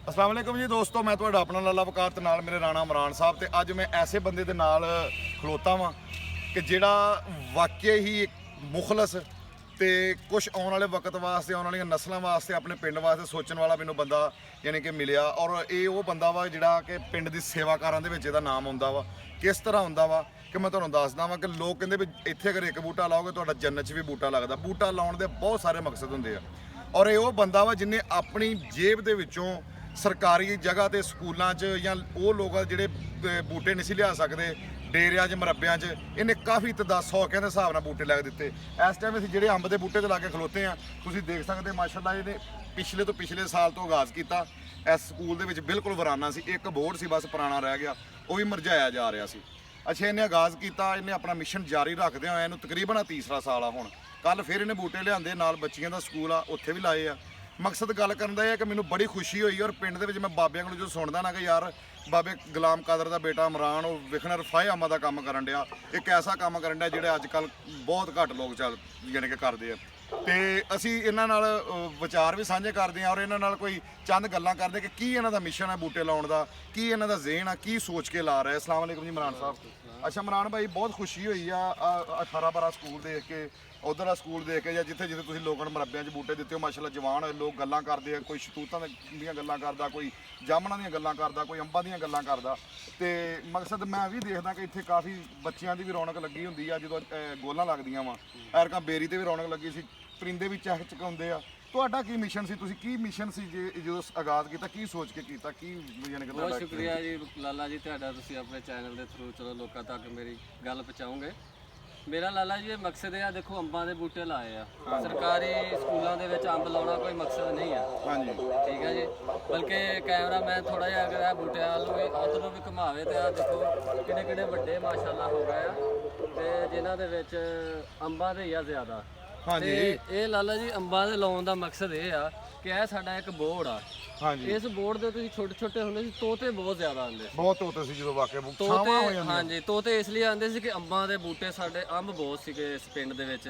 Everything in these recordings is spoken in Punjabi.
अस्सलाम वालेकुम जी दोस्तों, मैं ਤੁਹਾਡਾ ਆਪਣਾ ਲਾਲਾ ਵਕਾਰ ਤੇ ਨਾਲ ਮੇਰੇ ਰਾਣਾ ਇਮਰਾਨ ਸਾਹਿਬ ਤੇ ਅੱਜ ਮੈਂ ਐਸੇ ਬੰਦੇ ਦੇ ਨਾਲ ਖਲੋਤਾ ਵਾਂ ਕਿ ਜਿਹੜਾ ਵਾਕਿਆ ਹੀ ਇੱਕ ਮੁਖਲਸ ਤੇ ਕੁਝ ਆਉਣ ਵਾਲੇ ਵਕਤ ਵਾਸਤੇ ਆਉਣ ਵਾਲੀਆਂ ਨਸਲਾਂ ਵਾਸਤੇ ਆਪਣੇ ਪਿੰਡ ਵਾਸਤੇ ਸੋਚਣ ਵਾਲਾ ਮੈਨੂੰ ਬੰਦਾ ਯਾਨੀ ਕਿ ਮਿਲਿਆ। ਔਰ ਇਹ ਉਹ ਬੰਦਾ ਵਾ ਜਿਹੜਾ ਕਿ ਪਿੰਡ ਦੀ ਸੇਵਾਕਾਰਾਂ ਦੇ ਵਿੱਚ ਇਹਦਾ ਨਾਮ ਆਉਂਦਾ ਵਾ। ਕਿਸ ਤਰ੍ਹਾਂ ਹੁੰਦਾ ਵਾ ਕਿ ਮੈਂ ਤੁਹਾਨੂੰ ਦੱਸਦਾ ਵਾਂ ਕਿ ਲੋਕ ਕਹਿੰਦੇ ਵੀ ਇੱਥੇ ਅਗਰ ਇੱਕ ਬੂਟਾ ਲਾਓਗੇ ਤੁਹਾਡਾ ਜੰਨਤ 'ਚ ਵੀ ਬੂਟਾ ਲੱਗਦਾ। ਬੂਟਾ ਲਾਉਣ ਦੇ ਬਹੁਤ ਸਾਰੇ ਮਕਸਦ ਹੁੰਦੇ ਆ ਔਰ ਇਹ ਉਹ ਬੰਦਾ ਵਾ ਜਿਹਨੇ ਆਪਣੀ ਜੇਬ ਦੇ ਵਿੱਚੋਂ ਸਰਕਾਰੀ ਜਗ੍ਹਾ ਤੇ ਸਕੂਲਾਂ 'ਚ ਜਾਂ ਉਹ ਲੋਕ ਜਿਹੜੇ ਬੂਟੇ ਨਹੀਂ ਸੀ ਲਿਆ ਸਕਦੇ ਡੇਰਿਆਂ 'ਚ ਮਰੱਬਿਆਂ 'ਚ ਇਹਨੇ ਕਾਫੀ ਤਦਾਦ 100 ਦੇ ਹਿਸਾਬ ਨਾਲ ਬੂਟੇ ਲੱਗ ਦਿੱਤੇ। ਇਸ ਟਾਈਮ ਅਸੀਂ ਜਿਹੜੇ ਅੰਬ ਦੇ ਬੂਟੇ ਤੇ ਲਾ ਕੇ ਖਲੋਤੇ ਆ, ਤੁਸੀਂ ਦੇਖ ਸਕਦੇ ਮਾਸ਼ਾਅੱਲਾ ਇਹਨੇ ਪਿਛਲੇ ਤੋਂ ਪਿਛਲੇ ਸਾਲ ਤੋਂ ਆਗਾਜ਼ ਕੀਤਾ। ਇਸ ਸਕੂਲ ਦੇ ਵਿੱਚ ਬਿਲਕੁਲ ਵਰਾਨਾ ਸੀ, ਇੱਕ ਬੋਰਡ ਸੀ ਬਸ ਪੁਰਾਣਾ ਰਹਿ ਗਿਆ, ਉਹ ਵੀ ਮੁਰਝਾਇਆ ਜਾ ਰਿਹਾ ਸੀ। ਅੱਛਾ, ਇਹਨੇ ਆਗਾਜ਼ ਕੀਤਾ, ਇਹਨੇ ਆਪਣਾ ਮਿਸ਼ਨ ਜਾਰੀ ਰੱਖਦਿਆਂ ਹੋਇਆ ਇਹਨੂੰ ਤਕਰੀਬਨ ਤੀਸਰਾ ਸਾਲ ਆ ਹੁਣ। ਕੱਲ ਫਿਰ ਇਹਨੇ ਬੂਟੇ ਲਿਆਂਦੇ, ਨਾਲ ਬੱਚੀਆਂ ਦਾ ਸਕੂਲ ਆ ਉੱਥੇ ਵੀ ਲਾਏ ਆ। ਮਕਸਦ ਗੱਲ ਕਰਨ ਦਾ ਇਹ ਹੈ ਕਿ ਮੈਨੂੰ ਬੜੀ ਖੁਸ਼ੀ ਹੋਈ ਔਰ ਪਿੰਡ ਦੇ ਵਿੱਚ ਮੈਂ ਬਾਬਿਆਂ ਕੋਲੋਂ ਜਦੋਂ ਸੁਣਦਾ ਨਾ ਕਿ ਯਾਰ ਬਾਬੇ ਗੁਲਾਮ ਕਾਦਰ ਦਾ ਬੇਟਾ ਇਮਰਾਨ ਉਹ ਵਿਖਣਾ ਰਫਾਏ ਆਮਾ ਦਾ ਕੰਮ ਕਰਨ ਡਿਆ, ਇੱਕ ਐਸਾ ਕੰਮ ਕਰਨ ਡਿਆ ਜਿਹੜੇ ਅੱਜ ਕੱਲ੍ਹ ਬਹੁਤ ਘੱਟ ਲੋਕ ਚੱਲ ਯਾਨੀ ਕਿ ਕਰਦੇ ਆ। ਤੇ ਅਸੀਂ ਇਹਨਾਂ ਨਾਲ ਵਿਚਾਰ ਵੀ ਸਾਂਝੇ ਕਰਦੇ ਹਾਂ ਔਰ ਇਹਨਾਂ ਨਾਲ ਕੋਈ ਚੰਦ ਗੱਲਾਂ ਕਰਦੇ ਕਿ ਕੀ ਇਹਨਾਂ ਦਾ ਮਿਸ਼ਨ ਹੈ ਬੂਟੇ ਲਾਉਣ ਦਾ, ਕੀ ਇਹਨਾਂ ਦਾ ਜ਼ੇਨ ਆ, ਕੀ ਸੋਚ ਕੇ ਲਾ ਰਹੇ। ਅਸਲਾਮ ਵਾਲੇਕੁਮ ਜੀ ਇਮਰਾਨ ਸਾਹਿਬ। ਅੱਛਾ ਇਮਰਾਨ ਭਾਈ, ਬਹੁਤ ਖੁਸ਼ੀ ਹੋਈ ਆ 18-12 ਸਕੂਲ ਦੇਖ ਕੇ, ਉਧਰ ਦਾ ਸਕੂਲ ਦੇਖ ਕੇ ਜਾਂ ਜਿੱਥੇ ਜਿੱਥੇ ਤੁਸੀਂ ਲੋਕਾਂ ਨੂੰ ਮਰੱਬਿਆਂ 'ਚ ਬੂਟੇ ਦਿੱਤੇ ਹੋ ਮਾਸ਼ਾਅੱਲਾ ਜਵਾਨ ਹੋਏ ਲੋਕ ਗੱਲਾਂ ਕਰਦੇ ਆ, ਕੋਈ ਸ਼ਤੂਤਾਂ ਦੀਆਂ ਗੱਲਾਂ ਕਰਦਾ, ਕੋਈ ਜਾਮਣਾਂ ਦੀਆਂ ਗੱਲਾਂ ਕਰਦਾ, ਕੋਈ ਅੰਬਾਂ ਦੀਆਂ ਗੱਲਾਂ ਕਰਦਾ। ਤੇ ਮਕਸਦ ਮੈਂ ਵੀ ਦੇਖਦਾ ਕਿ ਇੱਥੇ ਕਾਫੀ ਬੱਚਿਆਂ ਦੀ ਵੀ ਰੌਣਕ ਲੱਗੀ ਹੁੰਦੀ ਆ ਜਦੋਂ ਗੋਲਾਂ ਲੱਗਦੀਆਂ ਵਾ। ਐਰਕਾਂ ਬੇਰੀ ਤੇ ਵੀ ਰੌਣਕ ਲੱਗੀ ਸੀ, ਪਰਿੰਦੇ ਵੀ ਚਹਿਕ ਚਕਾਉਂਦੇ ਆ। ਤੁਹਾਡਾ ਕੀ ਮਿਸ਼ਨ ਸੀ, ਤੁਸੀਂ ਕੀ ਮਿਸ਼ਨ ਸੀ ਜੇ ਜਦੋਂ ਆਗਾਜ਼ ਕੀਤਾ, ਕੀ ਸੋਚ ਕੇ ਕੀਤਾ, ਕੀ ਯਾਨੀ ਕਿ ਬਹੁਤ ਸ਼ੁਕਰੀਆ ਜੀ ਲਾਲਾ ਜੀ ਤੁਹਾਡਾ, ਤੁਸੀਂ ਆਪਣੇ ਚੈਨਲ ਦੇ ਥਰੂ ਚਲੋ ਲੋਕਾਂ ਤੱਕ ਮੇਰੀ ਗੱਲ ਪਹੁੰਚਾਓਗੇ। ਮੇਰਾ ਲਾਲਾ ਜੀ ਇਹ ਮਕਸਦ ਹੈ, ਦੇਖੋ ਅੰਬਾਂ ਦੇ ਬੂਟੇ ਲਾਏ ਆ, ਸਰਕਾਰੀ ਸਕੂਲਾਂ ਦੇ ਵਿੱਚ ਅੰਬ ਲਾਉਣਾ ਕੋਈ ਮਕਸਦ ਨਹੀਂ ਆ। ਹਾਂਜੀ ਠੀਕ ਹੈ ਜੀ, ਬਲਕਿ ਕੈਮਰਾਮੈਨ ਥੋੜਾ ਜਿਹਾ ਅਗਰ ਇਹ ਬੂਟਿਆਂ ਵੱਲ ਨੂੰ ਵੀ ਉੱਧਰ ਨੂੰ ਵੀ ਘੁਮਾਵੇ ਤੇ ਆ ਦੇਖੋ ਕਿੰਨੇ ਕਿੰਨੇ ਵੱਡੇ ਮਾਸ਼ਾਅੱਲਾ ਹੋ ਗਏ ਆ ਤੇ ਜਿਨ੍ਹਾਂ ਦੇ ਵਿੱਚ ਅੰਬਾਂ ਦੇ ਹੀ ਆ ਜ਼ਿਆਦਾ। ਹਾਂਜੀ ਇਹ ਲਾਲਾ ਜੀ ਅੰਬਾਂ ਦੇ ਲਾਉਣ ਦਾ ਮਕਸਦ ਇਹ ਆ ਕਿ ਇਹ ਸਾਡਾ ਇੱਕ ਬੋਰਡ ਆ। ਹਾਂਜੀ, ਇਸ ਬੋਰਡ ਦੇ ਤੁਸੀਂ ਛੋਟੇ ਛੋਟੇ ਹੁੰਦੇ ਸੀ, ਤੋਤੇ ਬਹੁਤ ਜ਼ਿਆਦਾ ਆਉਂਦੇ ਸੀ। ਬਹੁਤ ਤੋਤੇ ਸੀ ਜਦੋਂ ਵਾਕਿਆ ਛਾਵਾਂ ਹੋ ਤੋਤੇ, ਜਾਂਦੀਆਂ। ਹਾਂਜੀ ਤੋਤੇ ਇਸ ਲਈ ਆਉਂਦੇ ਸੀ ਕਿ ਅੰਬਾਂ ਦੇ ਬੂਟੇ ਸਾਡੇ ਅੰਬ ਬਹੁਤ ਸੀਗੇ ਇਸ ਪਿੰਡ ਦੇ ਵਿੱਚ।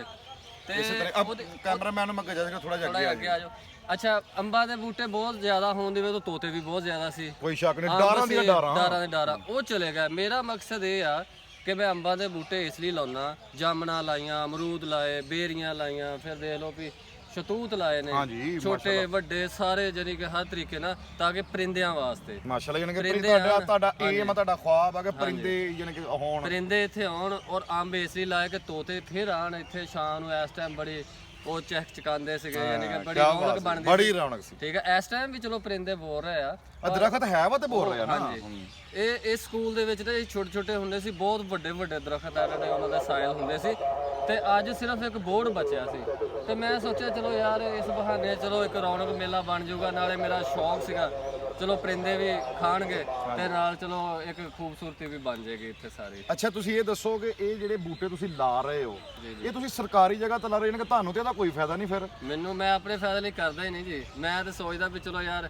ਤੇ ਇਸੇ ਤਰ੍ਹਾਂ ਕੈਮਰਾਮੈਨ ਨੂੰ ਮੈਂ ਕਹਿ ਜਾਂਦਾ ਥੋੜਾ ਜਿਹਾ ਅੱਗੇ ਆ ਜਾਓ। ਅੱਛਾ, ਅੰਬਾਂ ਦੇ ਬੂਟੇ ਬਹੁਤ ਜ਼ਿਆਦਾ ਹੋਣ ਦੀ ਵਜ੍ਹਾ ਤੋਂ ਤੋਤੇ ਵੀ ਬਹੁਤ ਜ਼ਿਆਦਾ ਸੀ। ਕੋਈ ਸ਼ੱਕ ਨਹੀਂ, ਅੰਬ ਡਾਰਾਂ ਦੀਆਂ ਸੀ, ਡਾਰਾਂ। ਡਾਰਾਂ ਦੇ ਡਾਰਾਂ ਉਹ ਚਲੇ ਗਏ। ਮੇਰਾ ਮਕਸਦ ਇਹ ਆ ਕਿ ਮੈਂ ਅੰਬਾਂ ਦੇ ਬੂਟੇ ਇਸ ਲਈ ਲਾਉਣਾ, ਜਾਮਣਾ ਲਾਈਆਂ, ਅਮਰੂਦ ਲਾਏ, ਬੇਰੀਆਂ ਲਾਈਆਂ, ਫਿਰ ਦੇਖ ਲਓ ਵੀ ਸ਼ਤੂਤ ਲਾਏ ਨੇ, ਹਾਂਜੀ ਛੋਟੇ ਵੱਡੇ ਸਾਰੇ, ਜਾਨੀ ਕਿ ਹਰ ਤਰੀਕੇ ਨਾਲ, ਤਾਂ ਕਿ ਪਰਿੰਦਿਆਂ ਵਾਸਤੇ ਮਾਸ਼ਾਅੱਲਾ ਯਾਨੀ ਕਿ ਪਰਿੰਦੇ ਤੁਹਾਡਾ ਏਮ ਆ, ਤੁਹਾਡਾ ਖੁਆਬ ਆ ਕਿ ਪਰਿੰਦੇ ਯਾਨੀ ਕਿ ਹੋਣ, ਪਰਿੰਦੇ ਇੱਥੇ ਆਉਣ। ਔਰ ਅੰਬ ਇਸ ਲਈ ਲਾਏ ਕਿ ਤੋਤੇ ਫਿਰ ਆਣ ਇੱਥੇ ਸ਼ਾਮ ਨੂੰ। ਇਸ ਟਾਈਮ ਬੜੀ ਉਹ ਚਹਿਕ ਚਕਾਉਂਦੇ ਸੀਗੇ, ਯਾਨੀ ਕਿ ਬੜੀ ਰੌਣਕ ਬਣਦੀ ਬੜੀ ਰੌਣਕ ਸੀ। ਠੀਕ ਹੈ, ਇਸ ਟਾਈਮ ਵੀ ਚਲੋ ਪਰਿੰਦੇ ਬੋਲ ਰਹੇ ਆ। ਦਰਖਤ ਹੈ ਵਾ ਤੇ ਬੋਲ ਰਿਹਾ ਨਾ। ਹਾਂਜੀ, ਇਹ ਸਕੂਲ ਦੇ ਵਿੱਚ ਤੇ ਛੋਟੇ ਛੋਟੇ ਹੁੰਦੇ ਸੀ, ਬਹੁਤ ਵੱਡੇ ਵੱਡੇ ਦਰਖਤ ਆ ਰਹੇ, ਉਹਨਾਂ ਦੇ ਸਾਇਲ ਹੁੰਦੇ ਸੀ। ਤੇ ਅੱਜ ਸਿਰਫ ਇੱਕ ਬੋਰਡ ਬਚਿਆ ਸੀ ਤੇ ਮੈਂ ਸੋਚਿਆ ਚਲੋ ਯਾਰ ਇਸ ਬਹਾਨੇ ਚਲੋ ਇੱਕ ਰੌਣਕ ਮੇਲਾ ਬਣ ਜਾਊਗਾ। ਨਾਲੇ ਮੇਰਾ ਸ਼ੌਕ ਸੀਗਾ ਚਲੋ ਪਰਿੰਦੇ ਵੀ ਖਾਣਗੇ ਤੇ ਨਾਲ ਚਲੋ ਇੱਕ ਖੂਬਸੂਰਤੀ ਵੀ ਬਣ ਜਾਏਗੀ ਇੱਥੇ ਸਾਰੀ। ਅੱਛਾ, ਤੁਸੀਂ ਇਹ ਦੱਸੋ ਕਿ ਇਹ ਜਿਹੜੇ ਬੂਟੇ ਤੁਸੀਂ ਲਾ ਰਹੇ ਹੋ ਇਹ ਤੁਸੀਂ ਸਰਕਾਰੀ ਜਗ੍ਹਾ ਤੇ ਲਾ ਰਹੇ ਹੋ ਕਿ ਤੁਹਾਨੂੰ ਤੇ ਇਹਦਾ ਕੋਈ ਫਾਇਦਾ ਨਹੀਂ? ਫਿਰ ਮੈਂ ਆਪਣੇ ਫਾਇਦੇ ਲਈ ਕਰਦਾ ਹੀ ਨਹੀਂ ਜੀ। ਮੈਂ ਤਾਂ ਸੋਚਦਾ ਵੀ ਚਲੋ ਯਾਰ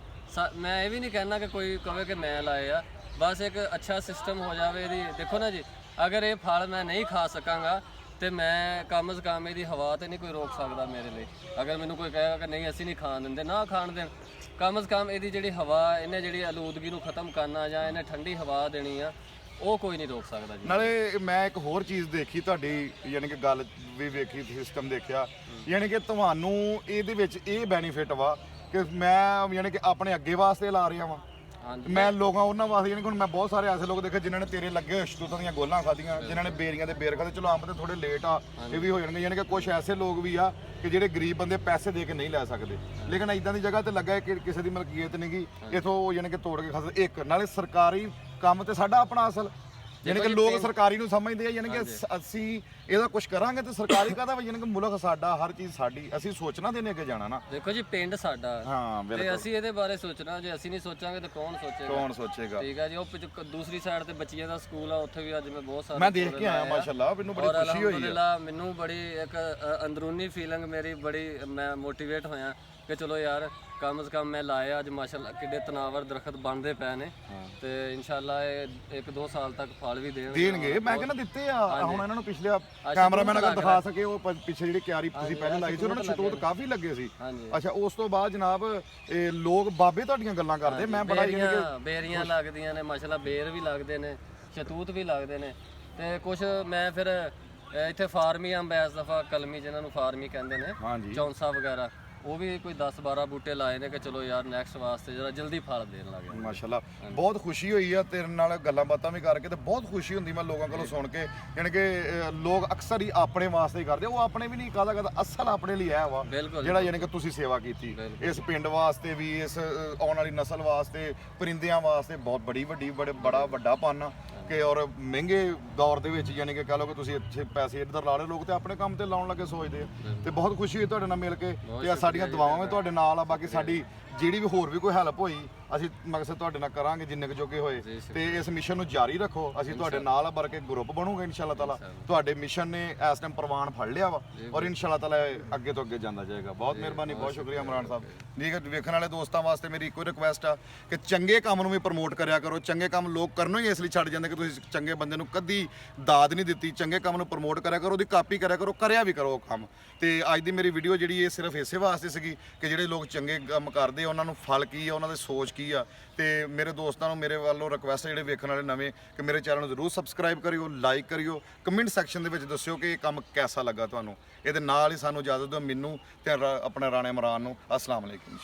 ਮੈਂ ਇਹ ਵੀ ਨਹੀਂ ਕਹਿਣਾ ਕਿ ਕੋਈ ਕਹੇ ਕਿ ਮੈਂ ਲਾਏ ਆ, ਬਸ ਇੱਕ ਅੱਛਾ ਸਿਸਟਮ ਹੋ ਜਾਵੇ ਇਹਦੀ। ਦੇਖੋ ਨਾ ਜੀ, ਅਗਰ ਇਹ ਫਲ ਮੈਂ ਨਹੀਂ ਖਾ ਸਕਾਂਗਾ ਤੇ ਮੈਂ ਕਮ ਸੇ ਕਮ ਇਹਦੀ ਹਵਾ ਤੇ ਨਹੀਂ ਕੋਈ ਰੋਕ ਸਕਦਾ ਮੇਰੇ ਲਈ। ਅਗਰ ਮੈਨੂੰ ਕੋਈ ਕਹੇਗਾ ਕਿ ਨਹੀਂ ਅਸੀਂ ਨਹੀਂ ਖਾਣ ਦਿੰਦੇ, ਨਾ ਖਾਣ ਦੇਣ, ਕਮ ਸੇ ਕਮ ਇਹਦੀ ਜਿਹੜੀ ਹਵਾ, ਇਹਨੇ ਜਿਹੜੀ ਆਲੂਦਗੀ ਨੂੰ ਖਤਮ ਕਰਨਾ ਜਾਂ ਇਹਨੇ ਠੰਡੀ ਹਵਾ ਦੇਣੀ ਆ, ਉਹ ਕੋਈ ਨਹੀਂ ਰੋਕ ਸਕਦਾ ਜੀ। ਨਾਲੇ ਮੈਂ ਇੱਕ ਹੋਰ ਚੀਜ਼ ਦੇਖੀ ਤੁਹਾਡੀ, ਯਾਨੀ ਕਿ ਗੱਲ ਵੀ ਵੇਖੀ, ਸਿਸਟਮ ਦੇਖਿਆ, ਯਾਨੀ ਕਿ ਤੁਹਾਨੂੰ ਇਹਦੇ ਵਿੱਚ ਇਹ ਬੈਨੀਫਿਟ ਵਾ ਕਿ ਮੈਂ ਯਾਨੀ ਕਿ ਆਪਣੇ ਅੱਗੇ ਵਾਸਤੇ ਲਾ ਰਿਹਾ ਵਾਂ, ਮੈਂ ਲੋਕਾਂ ਉਹਨਾਂ ਵਾਸਤੇ। ਯਾਨੀ ਕਿ ਹੁਣ ਮੈਂ ਬਹੁਤ ਸਾਰੇ ਐਸੇ ਲੋਕ ਦੇਖੇ ਜਿਨ੍ਹਾਂ ਨੇ ਤੇਰੇ ਲੱਗੇ ਹੋਏ ਸ਼ਤੂਤਾਂ ਦੀਆਂ ਗੋਲਾਂ ਖਾਧੀਆਂ, ਜਿਨ੍ਹਾਂ ਨੇ ਬੇਰੀਆਂ ਦੇ ਬੇਰ ਖਾਧੇ। ਚਲੋ ਅੰਬ ਤੇ ਥੋੜੇ ਲੇਟ ਆ, ਇਹ ਵੀ ਹੋ ਜਾਣਗੇ। ਯਾਨੀ ਕਿ ਕੁਝ ਐਸੇ ਲੋਕ ਵੀ ਆ ਕਿ ਜਿਹੜੇ ਗਰੀਬ ਬੰਦੇ ਪੈਸੇ ਦੇ ਕੇ ਨਹੀਂ ਲੈ ਸਕਦੇ, ਲੇਕਿਨ ਇਦਾਂ ਦੀ ਜਗ੍ਹਾ ਤੇ ਲੱਗਾ ਕਿ ਕਿਸੇ ਦੀ ਮਲਕੀਅਤ ਨਹੀਂ ਗੀ, ਇਥੋਂ ਯਾਨੀ ਕਿ ਤੋੜ ਕੇ ਖਾ ਸਕਦੇ। ਇੱਕ ਨਾਲੇ ਸਰਕਾਰੀ ਕੰਮ ਤੇ ਸਾਡਾ ਆਪਣਾ ਅਸਲ, ਯਾਨੀ ਕਿ ਲੋਕ ਸਰਕਾਰੀ ਨੂੰ ਸਮਝਦੇ ਆ ਯਾਨੀ ਕਿ ਅਸੀਂ ਇਹਦਾ ਕੁਝ ਕਰਾਂਗੇ ਤੇ ਸਰਕਾਰੀ ਕਾਹਦਾ ਵਾ, ਯਾਨੀ ਕਿ ਮੁਲਕ ਸਾਡਾ, ਹਰ ਚੀਜ਼ ਸਾਡੀ, ਅਸੀਂ ਸੋਚਣਾ ਤੇ ਨੇ ਅੱਗੇ ਜਾਣਾ ਨਾ। ਦੇਖੋ ਜੀ, ਪਿੰਡ ਸਾਡਾ ਹਾਂ ਬਿਲਕੁਲ, ਤੇ ਅਸੀਂ ਇਹਦੇ ਬਾਰੇ ਸੋਚਣਾ। ਜੇ ਅਸੀਂ ਨਹੀਂ ਸੋਚਾਂਗੇ ਤਾਂ ਕੌਣ ਸੋਚੇਗਾ? ਠੀਕ ਹੈ ਜੀ। ਉਹ ਦੂਸਰੀ ਸਾਈਡ ਤੇ ਬੱਚਿਆਂ ਦਾ ਸਕੂਲ ਆ, ਉੱਥੇ ਵੀ ਅੱਜ ਮੈਂ ਬਹੁਤ ਸਾਰੇ ਮੈਂ ਦੇਖ ਕੇ ਆਇਆ ਮਾਸ਼ਾਅੱਲਾ, ਮੈਨੂੰ ਬੜੀ ਖੁਸ਼ੀ ਹੋਈ ਹੈ। ਮੈਨੂੰ ਬੜੀ ਇੱਕ ਅੰਦਰੂਨੀ ਫੀਲਿੰਗ ਮੇਰੀ ਬੜੀ, ਮੈਂ ਮੋਟੀਵੇਟ ਹੋਇਆ ਕਿ ਚਲੋ ਯਾਰ ਕਮ ਸੇ ਕਮ ਮੈਂ ਲਾਇਆ ਅੱਜ ਮਾਸ਼ਾਅੱਲਾ ਕਿੱਡੇ ਤਨਾਵਰ ਦਰਖਤ ਬਣਦੇ ਪਏ ਨੇ ਤੇ ਇਨਸ਼ਾਅੱਲਾ ਇਹ 1-2 ਸਾਲ ਤੱਕ ਫਲ ਵੀ ਦੇਣਗੇ। ਮੈਂ ਕਹਿੰਦਾ ਦਿੱਤੇ ਆ ਹੁਣ ਇਹਨਾਂ ਨੂੰ ਪਿਛਲੇ ਕੈਮਰਾਮੈਨ ਅਗਰ ਦਿਖਾ ਸਕੇ ਉਹ ਪਿੱਛੇ ਜਿਹੜੀ ਕਿਆਰੀ ਤੁਸੀਂ ਪਹਿਲਾਂ ਲਾਈ ਸੀ ਉਹਨਾਂ ਨੂੰ ਸ਼ਤੂਤ ਕਾਫੀ ਲੱਗੇ ਸੀ। ਅੱਛਾ ਉਸ ਤੋਂ ਬਾਅਦ ਜਨਾਬ ਇਹ ਲੋਕ ਬਾਬੇ ਤੁਹਾਡੀਆਂ ਗੱਲਾਂ ਕਰਦੇ ਮੈਂ ਬੜਾ ਬੇਰੀਆਂ ਲੱਗਦੀਆਂ ਨੇ ਮਾਸ਼ਾਅੱਲਾ, ਬੇਰ ਵੀ ਲੱਗਦੇ ਨੇ, ਸ਼ਤੂਤ ਵੀ ਲੱਗਦੇ ਨੇ ਤੇ ਕੁਝ ਮੈਂ ਫਿਰ ਇੱਥੇ ਫਾਰਮੀ ਅੰਬ ਇਸ ਦਫਾ ਕਲਮੀ ਜਿਹਨਾਂ ਨੂੰ ਫਾਰਮੀ ਕਹਿੰਦੇ ਨੇ ਚੌਂਸਾ ਵਗੈਰਾ ਉਹ ਵੀ ਕੋਈ 10-12 ਬੂਟੇ ਲਾਏ ਨੇ ਕਿ ਚਲੋ ਯਾਰ ਨੈਕਸਟ ਵਾਸਤੇ ਜਰਾ ਜਲਦੀ ਫਲ ਦੇਣ ਲੱਗੇ। ਮਾਸ਼ਾਅੱਲਾ ਬਹੁਤ ਖੁਸ਼ੀ ਹੋਈ ਆ ਤੇਰੇ ਨਾਲ ਗੱਲਾਂ ਬਾਤਾਂ ਵੀ ਕਰਕੇ ਤੇ ਬਹੁਤ ਖੁਸ਼ੀ ਹੁੰਦੀ ਮੈਂ ਲੋਕਾਂ ਕੋਲੋਂ ਸੁਣ ਕੇ, ਯਾਨੀ ਕਿ ਲੋਕ ਅਕਸਰ ਹੀ ਆਪਣੇ ਵਾਸਤੇ ਹੀ ਕਰਦੇ, ਉਹ ਆਪਣੇ ਵੀ ਨਹੀਂ ਕਾਹਦਾ ਅਸਲ ਆਪਣੇ ਲਈ ਹੈ ਵਾ ਜਿਹੜਾ ਯਾਨੀ ਕਿ ਤੁਸੀਂ ਸੇਵਾ ਕੀਤੀ ਇਸ ਪਿੰਡ ਵਾਸਤੇ ਵੀ, ਇਸ ਆਉਣ ਵਾਲੀ ਨਸਲ ਵਾਸਤੇ, ਪਰਿੰਦਿਆਂ ਵਾਸਤੇ ਬਹੁਤ ਬੜੀ ਵੱਡੀ ਬੜਾ ਵੱਡਾ ਪਨ ਆ ਕਿ ਔਰ ਮਹਿੰਗੇ ਦੌਰ ਦੇ ਵਿੱਚ ਯਾਨੀ ਕਿ ਕਹ ਲਓ ਕਿ ਤੁਸੀਂ ਅੱਛੇ ਪੈਸੇ ਇੱਧਰ ਲਾ ਲਏ, ਲੋਕ ਤੇ ਆਪਣੇ ਕੰਮ ਤੇ ਲਾਉਣ ਲੱਗੇ ਸੋਚਦੇ ਆ ਤੇ ਬਹੁਤ ਖੁਸ਼ੀ ਹੋਈ ਤੁਹਾਡੇ ਨਾਲ ਮਿਲ ਕੇ ਤੇ ਸਾਡੀਆਂ ਦੁਆਵਾਂ ਵੀ ਤੁਹਾਡੇ ਨਾਲ ਆ। ਬਾਕੀ ਸਾਡੀ ਜਿਹੜੀ ਵੀ ਹੋਰ ਵੀ ਕੋਈ ਹੈਲਪ ਹੋਈ ਅਸੀਂ ਮਕਸਦ ਤੁਹਾਡੇ ਨਾਲ ਕਰਾਂਗੇ ਜਿੰਨੇ ਕੁ ਜੋਗੇ ਹੋਏ ਤੇ ਇਸ ਮਿਸ਼ਨ ਨੂੰ ਜਾਰੀ ਰੱਖੋ। ਅਸੀਂ ਤੁਹਾਡੇ ਨਾਲ ਆ ਬਰ ਕੇ ਗਰੁੱਪ ਬਣੂਗੇ ਇਨਸ਼ਾਅੱਲਾ ਤਾਲਾ। ਤੁਹਾਡੇ ਮਿਸ਼ਨ ਨੇ ਇਸ ਟਾਈਮ ਪ੍ਰਵਾਨ ਫੜ ਲਿਆ ਵਾ ਔਰ ਇਨਸ਼ਾਅੱਲਾ ਤਾਲਾ ਅੱਗੇ ਤੋਂ ਅੱਗੇ ਜਾਂਦਾ ਜਾਏਗਾ। ਬਹੁਤ ਮਿਹਰਬਾਨੀ, ਬਹੁਤ ਸ਼ੁਕਰੀਆ ਇਮਰਾਨ ਸਾਹਿਬ। ਠੀਕ ਹੈ, ਵੇਖਣ ਵਾਲੇ ਦੋਸਤਾਂ ਵਾਸਤੇ ਮੇਰੀ ਇੱਕੋ ਰਿਕੁਐਸਟ ਆ ਕਿ ਚੰਗੇ ਕੰਮ ਨੂੰ ਵੀ ਪ੍ਰਮੋਟ ਕਰਿਆ ਕਰੋ। ਚੰਗੇ ਕੰਮ ਲੋਕ ਕਰਨੋਂ ਹੀ ਇਸ ਲਈ ਛੱਡ ਜਾਂਦੇ ਕਿ ਤੁਸੀਂ ਚੰਗੇ ਬੰਦੇ ਨੂੰ ਕਦੀ ਦਾਦ ਨਹੀਂ ਦਿੱਤੀ। ਚੰਗੇ ਕੰਮ ਨੂੰ ਪ੍ਰਮੋਟ ਕਰਿਆ ਕਰੋ, ਉਹਦੀ ਕਾਪੀ ਕਰਿਆ ਕਰੋ, ਕਰਿਆ ਵੀ ਕਰੋ ਉਹ ਕੰਮ। ਤੇ ਅੱਜ ਦੀ ਮੇਰੀ ਵੀਡੀਓ ਜਿਹੜੀ ਇਹ ਸਿਰਫ ਇਸੇ ਵਾਸਤੇ ਸੀਗੀ ਕਿ ਜਿਹੜੇ ਲੋਕ ਚੰਗੇ ਕੰਮ ਕਰਦੇ ਉਹਨਾਂ ਨੂੰ ਫਲ ਕੀ ਆ, ਉਹਨਾਂ ਦੀ ਸੋਚ ਕੀ ਆ। ਤੇ ਮੇਰੇ ਦੋਸਤਾਂ ਨੂੰ ਮੇਰੇ ਵੱਲੋਂ ਰਿਕੁਐਸਟ ਜਿਹੜੇ ਵੇਖਣ ਵਾਲੇ ਨਵੇਂ ਕਿ ਮੇਰੇ ਚੈਨਲ ਨੂੰ ਜ਼ਰੂਰ ਸਬਸਕ੍ਰਾਈਬ ਕਰਿਓ, ਲਾਈਕ ਕਰਿਓ, ਕਮੈਂਟ ਸੈਕਸ਼ਨ ਦੇ ਵਿੱਚ ਦੱਸਿਓ ਕਿ ਇਹ ਕੰਮ ਕੈਸਾ ਲੱਗਾ ਤੁਹਾਨੂੰ। ਇਹਦੇ ਨਾਲ ਹੀ ਸਾਨੂੰ ਇਜਾਜ਼ਤ ਦਿਓ ਮੈਨੂੰ ਤੇ ਆਪਣੇ ਰਾਣਾ ਇਮਰਾਨ ਨੂੰ। ਅਸਲਾਮ ਅਲੈਕੁਮ।